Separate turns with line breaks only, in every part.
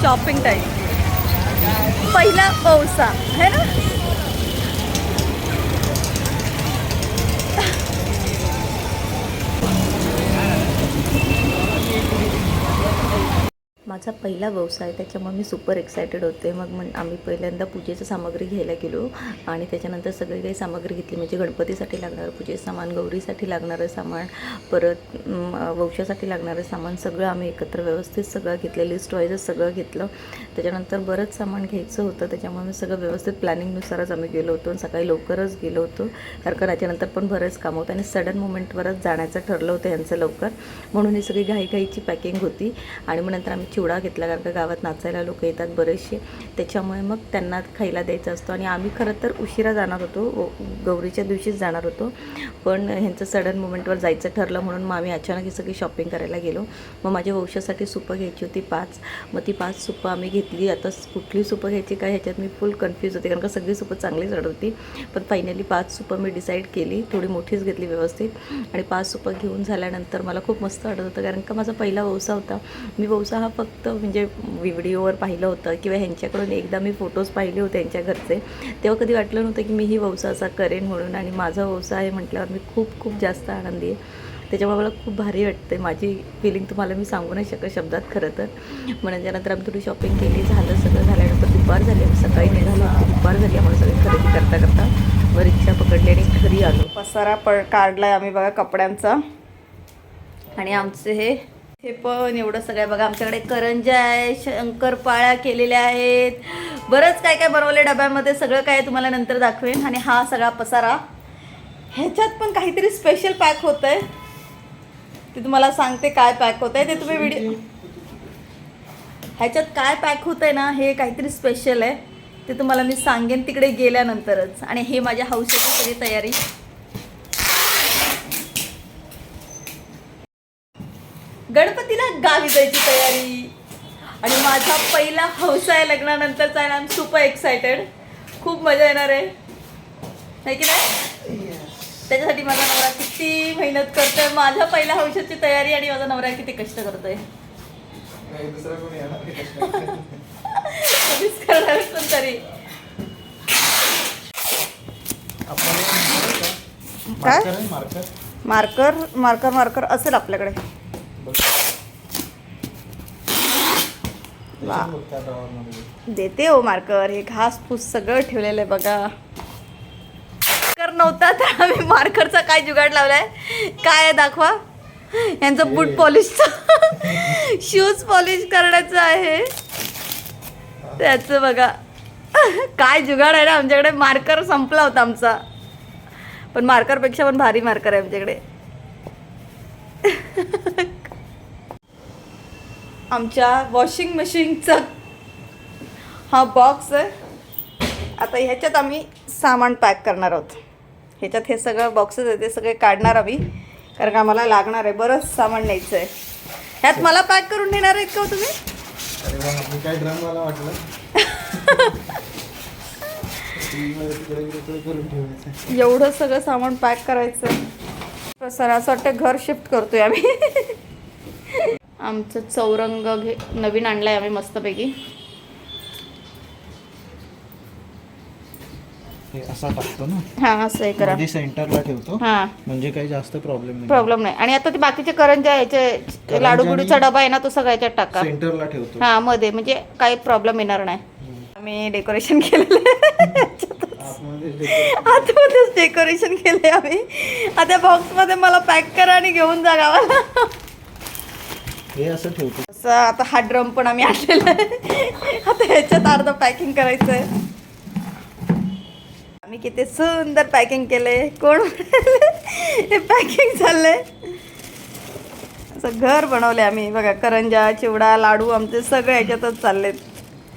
Shopping time, पहिला पावसा है ना. माझा पहिला व्यवसाय त्याच्यामुळे मी सुपर एक्सायटेड होते. मग आम्ही पहिल्यांदा पूजेचं सामग्री घ्यायला गेलो आणि त्याच्यानंतर सगळी काही सामग्री घेतली. म्हणजे गणपतीसाठी लागणारं पूजेचं सामान, गौरीसाठी लागणारं सामान, परत वंशासाठी लागणारं सामान सगळं आम्ही एकत्र व्यवस्थित सगळं घेतलं. लिस्ट वाईजच सगळं घेतलं. त्याच्यानंतर बरंच सामान घ्यायचं होतं, त्याच्यामुळे मी सगळं व्यवस्थित प्लॅनिंगनुसारच आम्ही गेलो होतो आणि सकाळी लवकरच गेलो होतो. कारण त्याच्यानंतर पण बरंच काम होतं आणि सडन मोमेंटवरच जाण्याचं ठरलं होतं यांचं लवकर, म्हणून ही सगळी घाईघाईची पॅकिंग होती. आणि मग नंतर आम्ही चिवडा घेतला, कारण का गावात नाचायला लोक येतात बरेचसे, त्याच्यामुळे मग त्यांना खायला द्यायचा असतो. आणि आम्ही खरं तर उशिरा जाणार होतो, गौरीच्या दिवशीच जाणार होतो, पण ह्यांचं सडन मोमेंटवर जायचं ठरलं म्हणून मग आम्ही अचानक ही सगळी शॉपिंग करायला गेलो. मग माझ्या वंशासाठी सुपं घ्यायची होती 5, मग ती 5 सुपं आम्ही घेतली. आता कुठली सुपं घ्यायची काय ह्याच्यात मी फुल कन्फ्यूज होते, कारण का सगळी सुपं चांगली चढ होती. पण फायनली 5 सुपं मी डिसाईड केली, थोडी मोठीच घेतली व्यवस्थित. आणि 5 सुपं घेऊन झाल्यानंतर मला खूप मस्त वाटत होतं, कारण का माझा पहिला वंसा होता. मी वंसा हा फक्त म्हणजे व्हिडिओवर पाहिलं होतं किंवा ह्यांच्याकडून एकदा मी फोटोज पाहिले होते यांच्या घरचे, तेव्हा कधी वाटलं नव्हतं की मी ही वंसा असा करेन म्हणून. आणि माझा वंसा आहे म्हटल्यावर मी खूप खूप जास्त आनंदी आहे. त्याच्यामुळे मला खूप भारी वाटते. माझी फिलिंग तुम्हाला मी सांगू नाही शकत शब्दात खरं तर. मग त्याच्यानंतर आम्ही थोडी शॉपिंग केली, झालं सगळं झाल्यानंतर दुपार झाली. आम्ही सकाळी निघालो, दुपार झाली आम्हाला सगळी खरेदी करता करता. व रिक्षा पकडली आणि घरी आलो. पसारा काढलाय आम्ही बघा कपड्यांचा. आणि आमचे हे पण एवढं सगळं बघा, आमच्याकडे करंज्या आहे, शंकरपाळ्या केलेल्या आहेत, बरंच काय काय बनवले डब्यामध्ये, सगळं काय तुम्हाला नंतर दाखवेन. आणि हा सगळा पसारा, ह्याच्यात पण काहीतरी स्पेशल पॅक होत आहे, ते तुम्हाला सांगते काय पॅक होत आहे ते तुम्ही व्हिडिओ. ह्याच्यात काय पॅक होत आहे ना, हे काहीतरी स्पेशल आहे, ते तुम्हाला मी सांगेन तिकडे गेल्यानंतरच. आणि हे माझ्या हौसेची सगळी तयारी. गणपतीला गावी जायची तयारी. आणि माझा पहिला हौसा आहे लग्नानंतरचा आहे. आय एम सुपर एक्सायटेड, खूप मजा येणार आहे की नाही. त्याच्यासाठी माझा नवरा किती मेहनत करतोय, माझ्या पहिल्या हौशाची तयारी, आणि माझा नवरा किती कष्ट करतोय. कधीच करणार पण तरी काय मार्कर मार्कर मार्कर असेल आपल्याकडे. देते हो मार्कर. हे घास फूस सगळं ठेवलेलं आहे बघा. मार्कर नव्हता तर आम्ही मार्करचा काय जुगाड लावलाय काय आहे दाखवा. यांचं बूट पॉलिशचं शूज पॉलिश करण्याचं आहे त्याचं बघा. काय जुगाड आहे ना आमच्याकडे. मार्कर संपला होता आमचा, पण मार्करपेक्षा पण भारी मार्कर आहे आमच्याकडे. आमच्या वॉशिंग मशीनचा हा बॉक्स आहे. आता ह्याच्यात आम्ही सामान पॅक करणार आहोत. ह्याच्यात हे सगळं बॉक्सेस आहे ते सगळे काढणार आम्ही, कारण का आम्हाला लागणार आहे, बरंच सामान न्यायचं आहे. ह्यात मला पॅक करून नेणार आहेत का तुम्ही.
काय ड्रम मला वाटलं
एवढं सगळं सामान पॅक करायचं. सर असं वाटतं घर शिफ्ट करतोय आम्ही. आमचं चौरंग नवीन आणलाय आम्ही मस्तपैकी.
असा टाकतो ना.
हा असं हे करा,
सेंटरला ठेवतो,
हा
म्हणजे काही जास्त प्रॉब्लेम
नाही. आणि आता ते बाकीचे करंज्या याचे लाडू गुडीचा डबा आहे ना, तो सगळा याच्यात टाका
सेंटरला ठेवतो.
हा मध्ये, म्हणजे काही प्रॉब्लेम येणार नाही. आम्ही डेकोरेशन केलेलं आहे आतमध्येच डेकोरेशन केले आम्ही. आता बॉक्स मध्ये मला पॅक करा आणि घेऊन जा गावाला.
हे असं ठेवतो
असं. आता हा ड्रम पण आम्ही आणलेला आहे. आता ह्याच्यात अर्ध पॅकिंग करायचं आहे. आम्ही किती सुंदर पॅकिंग केले. कोण हे पॅकिंग चाललंय. असं घर बनवले आम्ही बघा. करंजा, चिवडा, लाडू आमचे सगळे ह्याच्यातच चाललेत.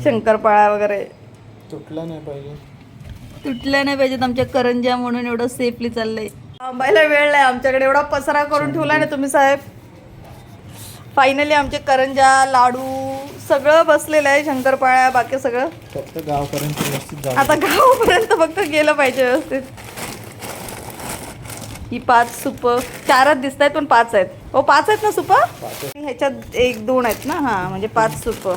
शंकरपाळा वगैरे.
तुटला नाही पाहिजे,
तुटल्या नाही पाहिजेत आमच्या करंजा, म्हणून एवढं सेफली चाललंय. थांबायला वेळ नाही आमच्याकडे. एवढा पसारा करून ठेवला ना तुम्ही साहेब. फायनली आमचे करंजा, लाडू सगळं बसलेलं आहे. शंकरपाळ्या बाकी सगळं.
फक्त गावपर्यंत व्यवस्थित
आता गावापर्यंत फक्त गेलं पाहिजे व्यवस्थित. ही 5 सुप, 4च दिसत आहेत पण 5 आहेत. हो 5 आहेत ना सुप. ह्याच्यात 1-2 आहेत ना. हा म्हणजे 5 सुप.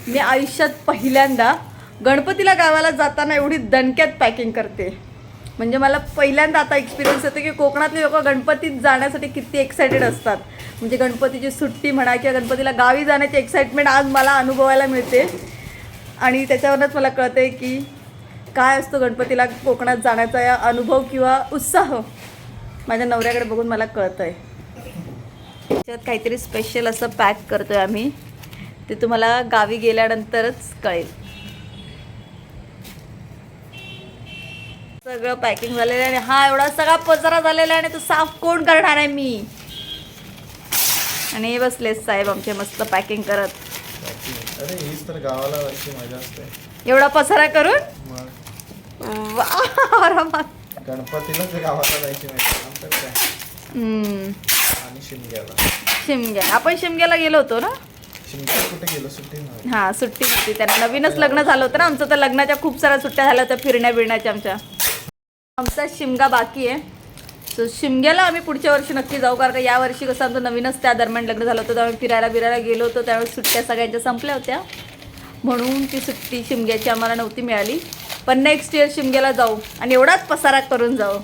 मी आयुष्यात पहिल्यांदा गणपतीला गावाला जाताना एवढी दणक्यात पॅकिंग करते. म्हणजे मला पहिल्यांदा आता एक्सपिरियन्स येतो की कोकणातले लोक गणपतीत जाण्यासाठी किती एक्सायटेड असतात. म्हणजे गणपतीची सुट्टी म्हणा किंवा गणपतीला गावी जाण्याची एक्साइटमेंट आज मला अनुभवायला मिळते. आणि त्याच्यावरच मला कळते की काय असतो गणपतीला कोकणात जाण्याचा या अनुभव किंवा उत्साह. माझ्या नवऱ्याकडे बघून मला कळतं आहे. त्याच्यात काहीतरी स्पेशल असं पॅक करतो आहे आम्ही. ते तुम्हाला गावी गेल्यानंतरच कळेल. सगळं पॅकिंग झालेलं आहे. हा एवढा सगळा पसारा झालेला आहे आणि तो साफ कोण करणार आहे मी. आणि हे बसले साहेब आमचे मस्त पॅकिंग करत.
अरे हीच तर गावाला जायची मजा असते.
एवढा पसारा करून
मग
वा, आरामात.
गणपतीलाच गावाला जायची मजा. आमच्यात काय. आणि
शिमग्या आपण शिमग्याला गेलो होतो ना.
शिमग्याला कुठे गेलो सुट्टी नव्हती.
हां सुट्टी होती. त्यांना नवीनच लग्न झालं होतं ना. आमचं तर लग्नाच्या खूप साऱ्या सुट्ट्या झाल्या होत्या फिरण्या बिरण्याच्या आमच्या. आमचा शिमगा बाकी आहे. सो शिमग्याला आम्ही पुढच्या वर्षी नक्की जाऊ. कारण का यावर्षी कसं आमचं नवीनच त्या दरम्यान लग्न झालं होतं. त्यामुळे फिरायला बिरायला गेलो होतो. त्यावेळेस सुट्ट्या सगळ्यांच्या संपल्या होत्या. म्हणून ती सुट्टी शिमग्याची आम्हाला नव्हती मिळाली. पण नेक्स्ट इयर शिमग्याला जाऊ आणि एवढाच पसारा करून जाऊ.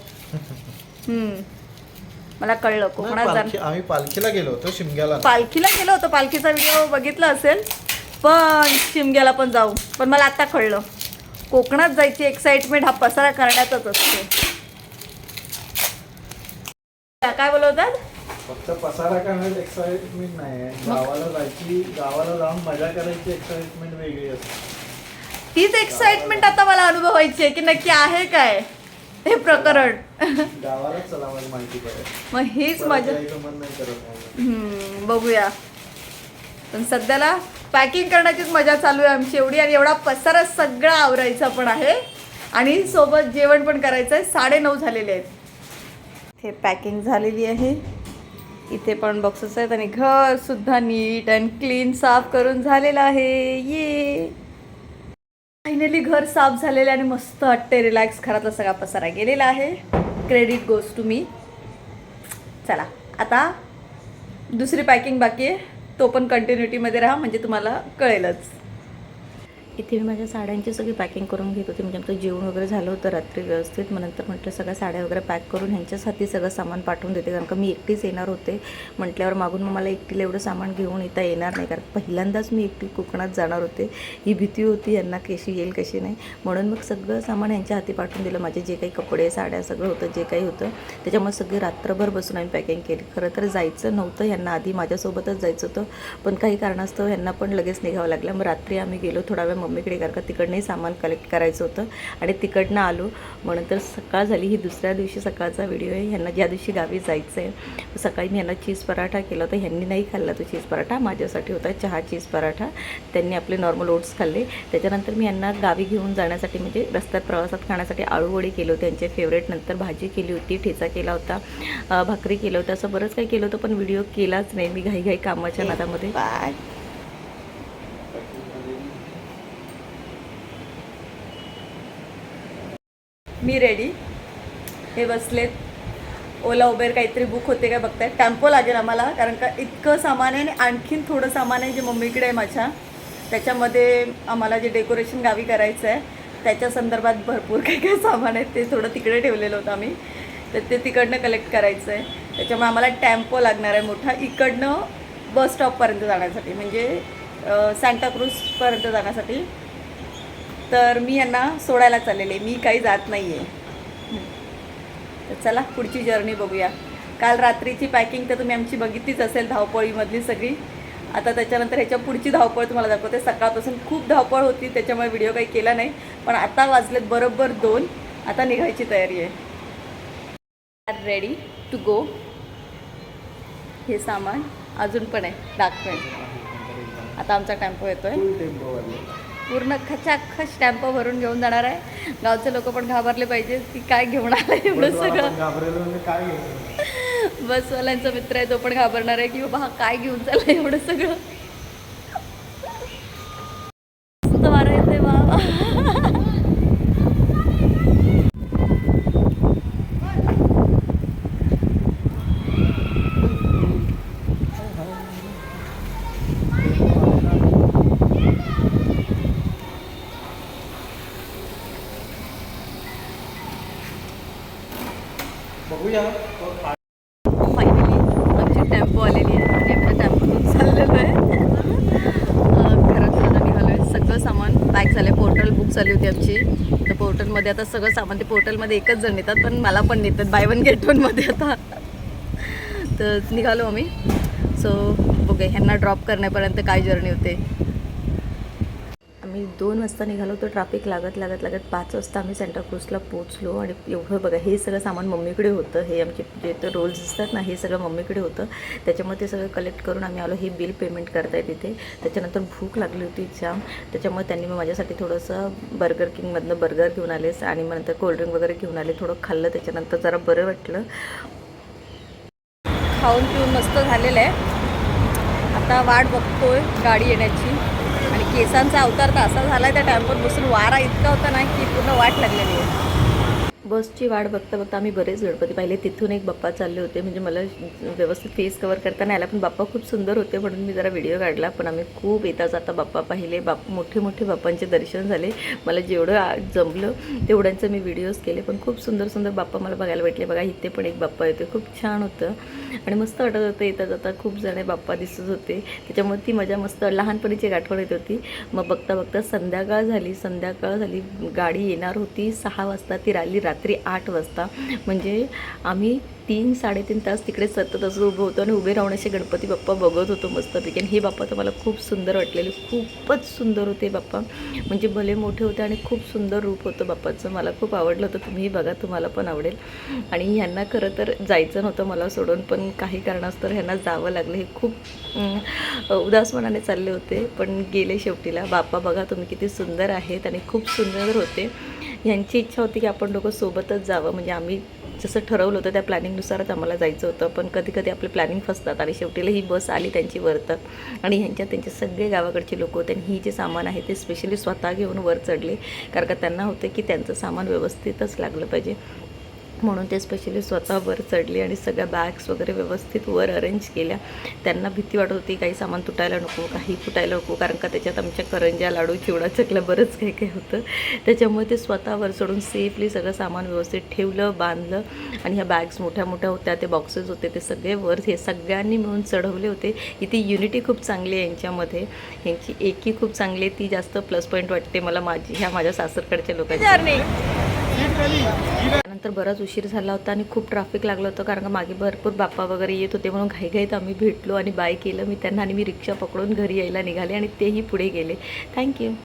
मला कळलं कोकणात जाणं.
आम्ही पालखीला गेलो होतो शिमग्याला.
पालखीला गेलो होतो. पालखीचा व्हिडिओ बघितला असेल. पण शिमग्याला पण जाऊ. पण मला आता कळलं कोकणात जायची एक्साइटमेंट हा पसारा करण्यातच असते. काय बोलवतात.
फक्त पसारा करण्याची एक्साइटमेंट नाही आहे. गावाला जायची, गावाला जाऊन मजा करायची एक्साइटमेंट वेगळी असते.
तीच एक्साइटमेंट आता मला अनुभवायची आहे की नक्की आहे काय हे प्रकरण.
गावालाच चला मला माहिती पडेल.
मग हीच मजा.
मन नाही करत.
बघूया. पण सध्याला पॅकिंग करण्याचीच मजा चालू आहे आमची एवढी. आणि एवढा पसारा सगळा आवरायचा पण आहे आणि सोबत जेवण पण करायचं आहे. 9:30 झालेले आहेत. हे पॅकिंग झालेली आहे. इथे पण बॉक्सेस आहेत आणि घर सुद्धा नीट अँड क्लीन साफ करून झालेलं आहे. ये फायनली घर साफ झालेलं आहे आणि मस्त वाटते. रिलॅक्स. घरातला सगळा पसारा गेलेला आहे. Credit goes to me. चला आता दुसरी पॅकिंग बाकी आहे. तो पण कंटिन्युटीमध्ये राहा म्हणजे तुम्हाला कळेलच.
इथे मी माझ्या साड्यांची सगळी पॅकिंग करून घेत होते. म्हणजे आमचं जेवण वगैरे झालं होतं रात्री व्यवस्थित. मग नंतर म्हटलं सगळ्या साड्या वगैरे पॅक करून ह्यांच्यासाठी सगळं सामान पाठवून देते. कारण का मी एकटीच येणार होते म्हटल्यावर मागून मग मला एकटीला एवढं सामान घेऊन येता येणार नाही. कारण पहिल्यांदाच मी एकटी कोकणात जाणार होते. ही भीती होती यांना कशी येईल कशी नाही. म्हणून मग सगळं सामान यांच्या हाती पाठवून दिलं. माझे जे काही कपडे साड्या सगळं होतं जे काही होतं त्याच्यामुळे सगळे रात्रभर बसून आम्ही पॅकिंग केली. खरं तर जायचं नव्हतं यांना. आधी माझ्यासोबतच जायचं होतं पण काही कारणास्तव यांना पण लगेच निघावं लागलं. मग रात्री आम्ही गेलो थोडा वेळ मम्मीकडे. कारण का तिकडनंही सामान कलेक्ट करायचं होतं आणि तिकडनं आलो. म्हणून तर सकाळ झाली. ही दुसऱ्या दिवशी सकाळचा व्हिडिओ आहे. ह्यांना ज्या दिवशी गावी जायचं आहे सकाळी मी यांना चीज पराठा केला होता. ह्यांनी नाही खाल्ला तो चीज पराठा. माझ्यासाठी होता चहा चीज पराठा. त्यांनी आपले नॉर्मल ओट्स खाल्ले. त्याच्यानंतर मी यांना गावी घेऊन जाण्यासाठी म्हणजे रस्त्यात प्रवासात खाण्यासाठी आळूवडी केले होते यांचे फेवरेट. नंतर भाजी केली होती, ठेचा केला होता, भाकरी केलं होतं. असं बरंच काही केलं होतं पण व्हिडिओ केलाच नाही मी घाई कामाच्या नादामध्ये.
बाय. मी रेडी. हे बसलेत. ओला उबेर काहीतरी बुक होते काय बघताय. टेम्पो लागेल आम्हाला कारण का इतकं सामान आहे. आणि आणखीन थोडं सामान आहे जे मम्मीकडे आहे माझ्या. त्याच्यामध्ये आम्हाला जे डेकोरेशन गावी करायचं आहे त्याच्या संदर्भात भरपूर काही सामान आहे. ते थोडं तिकडे ठेवलेलं होतं आम्ही. तर ते तिकडनं कलेक्ट करायचं आहे. त्याच्यामुळे आम्हाला टेम्पो लागणार आहे मोठा इकडनं बस स्टॉपपर्यंत जाण्यासाठी म्हणजे सांताक्रूजपर्यंत जाण्यासाठी. तर मी यांना सोडायला चाललेले. मी काही जात नाही आहे. तर चला पुढची जर्नी बघूया. काल रात्रीची पॅकिंग तर तुम्ही आमची बघितलीच असेल धावपळीमधली सगळी. आता त्याच्यानंतर ह्याच्या पुढची धावपळ तुम्हाला दाखवते. सकाळपासून खूप धावपळ होती त्याच्यामुळे व्हिडिओ काही केला नाही. पण आता वाजलेत बरोबर 2. आता निघायची तयारी आहे. Ready to go. हे सामान अजून पण आहे दाखवेन. आता आमचा टेम्पो येतोय. पूर्ण खचाखच टेम्पो भरून घेऊन जाणार आहे. गावचे लोक पण घाबरले पाहिजे की काय घेऊन आलं एवढं सगळं. बसवाल्यांचा मित्र आहे तो पण घाबरणार आहे की बाबा हा काय घेऊन चाललं एवढं सगळं. मस्त वारा येते बाबा.
बघूया
फायनली आमची टेम्पो आलेली आहे आणि आम्ही टेम्पोतून चाललेलो आहे. घरात आता निघालो आहे. सगळं सामान पॅक झालं आहे. पोर्टल बुक झाली होती आमची, तर पोर्टलमध्ये आता सगळं सामान, ते पोर्टलमध्ये एकच जण येतात पण मला पण नेतात बाय वन गेट वनमध्ये आता. तर निघालो आम्ही. सो बघूया ह्यांना ड्रॉप करण्यापर्यंत काय जर्नी होते.
आम्ही 2 वाजता निघालो तर ट्रॅफिक लागत 5 वाजता आम्ही सेंटाक्रूजला पोहोचलो. आणि एवढं बघा, हे सगळं सामान मम्मीकडे होतं. हे आमचे जे तर रोल्स असतात ना, हे सगळं मम्मीकडे होतं. त्याच्यामुळे ते सगळं कलेक्ट करून आम्ही आलो. हे बिल पेमेंट करताय तिथे. त्याच्यानंतर भूक लागली होती जाम, त्याच्यामुळे त्यांनी मग माझ्यासाठी थोडंसं बर्गर किंगमधनं बर्गर घेऊन आलेस आणि मग नंतर कोल्ड्रिंक वगैरे घेऊन आले. थोडं खाल्लं, त्याच्यानंतर जरा बरं वाटलं.
खाऊन पिऊन मस्त झालेलं आहे. आता वाट बघतोय गाडी येण्याची. आणि केसांचा अवतार तर असा झाला आहे त्या टेम्पोत बसून, वारा इतका होता ना की पूर्ण वाट लागलेली आहे.
बसची वाट बघता बघता आम्ही बरेच गणपती पाहिले. तिथून एक बाप्पा चालले होते, म्हणजे मला व्यवस्थित फेस कवर करता नाही आला, पण बाप्पा खूप सुंदर होते म्हणून मी जरा व्हिडिओ काढला. पण आम्ही खूप येता जाता बाप्पा पाहिले. मोठे मोठे बाप्पांचे दर्शन झाले. मला जेवढं जमलं तेवढ्यांचं मी व्हिडिओज केले. पण खूप सुंदर सुंदर बाप्पा मला बघायला भेटले. बघा, इथे पण एक बाप्पा येते, खूप छान होतं आणि मस्त वाटत होतं. येता जाता खूप जणे बाप्पा दिसत होते, त्याच्यामुळे ती मजा मस्त लहानपणीची आठवण येत होती. मग बघता बघता संध्याकाळ झाली. गाडी येणार होती 6 वाजता, ती राहिली रात्री 8 वाजता. म्हणजे आम्ही 3-3.5 तास तिकडे सतत असं उभं होतो आणि उभे राहून असे गणपती बाप्पा बघत होतो मस्तपैकी. आणि हे बाप्पा तर मला खूप सुंदर वाटलेले, खूपच सुंदर होते बाप्पा. म्हणजे भले मोठे होते आणि खूप सुंदर रूप होतं बाप्पाचं. मला खूप आवडलं होतं. तुम्हीही बघा, तुम्हाला पण आवडेल. आणि ह्यांना खरं तर जायचं नव्हतं मला सोडून, पण काही कारणास्तव ह्यांना जावं लागलं. हे खूप उदास मनाने चालले होते, पण गेले शेवटीला. बाप्पा बघा तुम्ही किती सुंदर आहेत आणि खूप सुंदर होते. ह्यांची इच्छा होती की आपण लोकं सोबतच जावं. म्हणजे आम्ही जसं ठरवलं होतं त्या प्लॅनिंगनुसारच आम्हाला जायचं होतं, पण कधी कधी आपले प्लॅनिंग फसतात. आणि शेवटीला ही बस आली त्यांची वर तक, आणि त्यांचे सगळे गावाकडचे लोक होते. आणि ही जे सामान आहे ते स्पेशली स्वतः घेऊन वर चढले, कारण का त्यांना होते की त्यांचं सामान व्यवस्थितच लागलं पाहिजे, म्हणून ते स्पेशली स्वतः वर चढले आणि सगळ्या बॅग्स वगैरे व्यवस्थित वर अरेंज केल्या. त्यांना भीती वाटत होती काही सामान तुटायला नको, काही फुटायला नको, कारण का त्याच्यात आमच्या करंज्या, लाडू, चिवडा, चकल्या बरंच काही काही होतं. त्याच्यामुळे ते स्वतः वर चढून सेफली सगळं सामान व्यवस्थित ठेवलं, बांधलं. आणि ह्या बॅग्स मोठ्या मोठ्या होत्या, ते बॉक्सेस होते, ते सगळे वर हे सगळ्यांनी मिळून चढवले होते. इथे युनिटी खूप चांगली आहे यांच्यामध्ये, ह्यांची एकी खूप चांगली आहे. ती जास्त प्लस पॉईंट वाटते मला माझ्या सासरकडच्या लोकांची. त्यानंतर बराच उशीर झाला होता आणि खूप ट्रॅफिक लागलं होतं, कारण का मागे भरपूर बाप्पा वगैरे येत होते, म्हणून घाईघाईत आम्ही भेटलो आणि बाय केलं मी त्यांना. आणि मी रिक्षा पकडून घरी यायला निघाले आणि तेही पुढे गेले. थँक्यू.